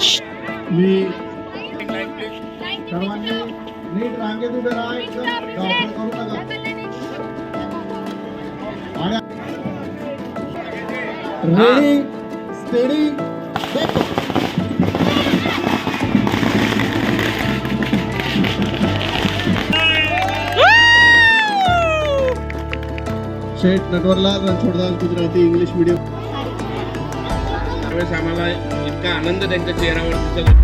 मी सर्वांनी नीट रांगेत उभे राहा, एकदम धावपळ करू नका. Ready steady Sheth Natwarlal Ranchhodlal Gujarati English medium. त्यावेळेस आम्हाला इतका आनंद त्यांच्या चेहऱ्यावर दिसत होता.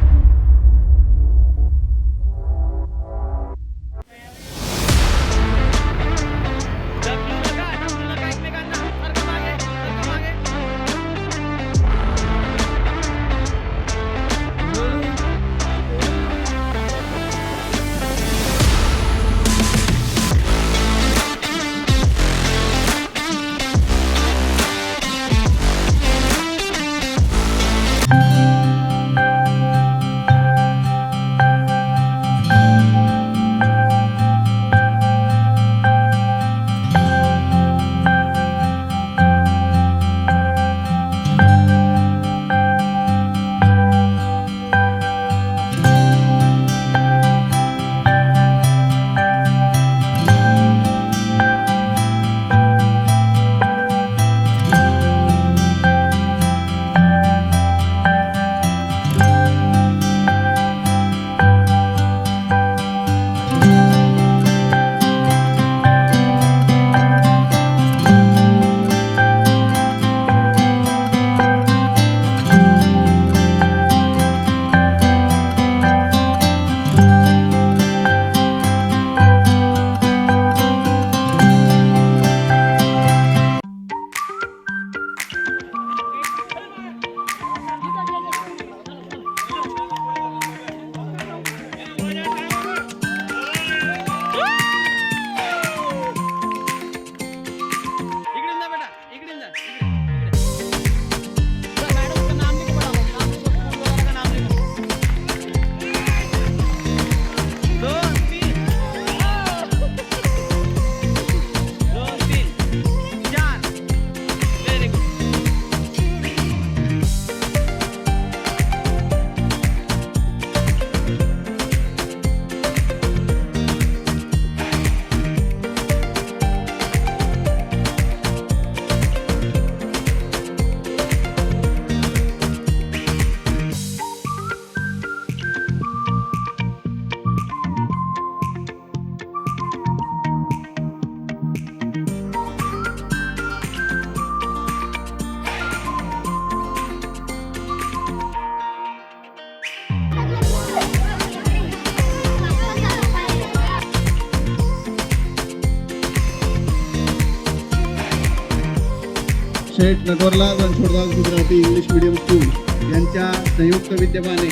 Sheth Natwarlal Ranchhodlal Gujarati English medium school यांच्या संयुक्त विद्यमाने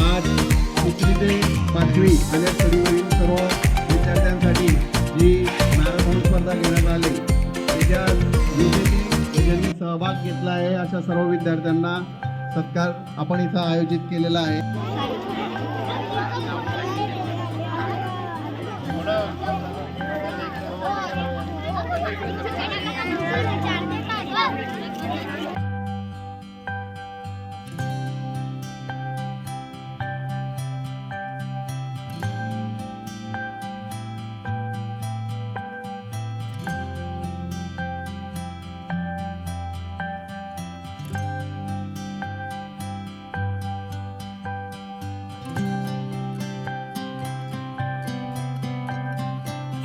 आज 3री ते 5वी आल्या स्टडीवरील सर्व विद्यार्थ्यांसाठी जी मॅरेथॉन स्पर्धा घेण्यात आली त्याच्यात ज्यांनी सहभाग घेतला आहे अशा सर्व विद्यार्थ्यांना सत्कार आपण इथं आयोजित केलेला आहे.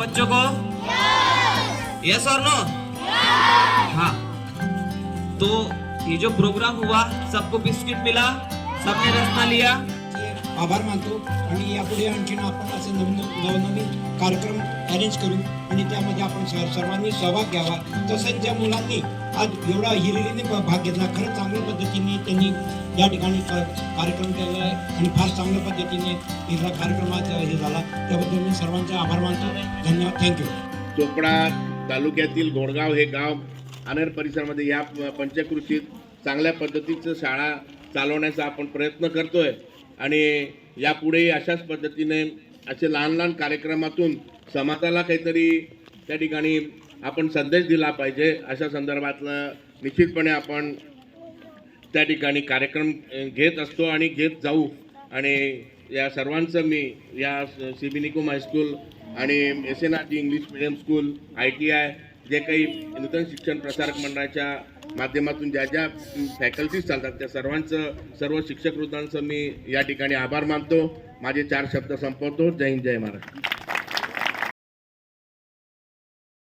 बच्चों को यस और नो? हाँ, तो ये जो प्रोग्राम हुआ सबको बिस्किट मिला, सबने रसना लिया. आभार मानतो आणि यापुढे आणखीन आपण असे नवनवीन कार्यक्रम अरेंज करू आणि त्यामध्ये आपण सर्वांनी सहभाग घ्यावा. तसेच ज्या मुलांनी आज एवढा हिरिरीने भाग घेतला खरंच चांगल्या पद्धतीने त्यांनी या ठिकाणी कार्यक्रम केला आहे आणि फार चांगल्या पद्धतीने इथला कार्यक्रम आज हे झाला त्याबद्दल मी सर्वांचे आभार मानतो. धन्यवाद. थँक्यू. चोपडा तालुक्यातील घोडगाव हे गाव अनेर परिसरामध्ये या पंचकृषीत चांगल्या पद्धतीचं शाळा चालवण्याचा आपण प्रयत्न करतोय आणि यापुढेही अशाच पद्धतीने असे लहान लहान कार्यक्रमातून समाजाला काहीतरी त्या ठिकाणी आपण संदेश दिला पाहिजे अशा संदर्भातलं निश्चितपणे आपण त्या ठिकाणी कार्यक्रम घेत असतो आणि घेत जाऊ. आणि या सर्वांचं मी या CB निकोम हायस्कूल आणि SNRG English medium school ITI जे काही नूतन शिक्षण प्रसारक मंडळाच्या माध्यमातून ज्या ज्या फॅकल्टीज चालतात त्या सर्व शिक्षक वृंदांचं मी या ठिकाणी आभार मानतो. माझे 4 शब्द संपवतो. जय हिंद, जय महाराष्ट्र.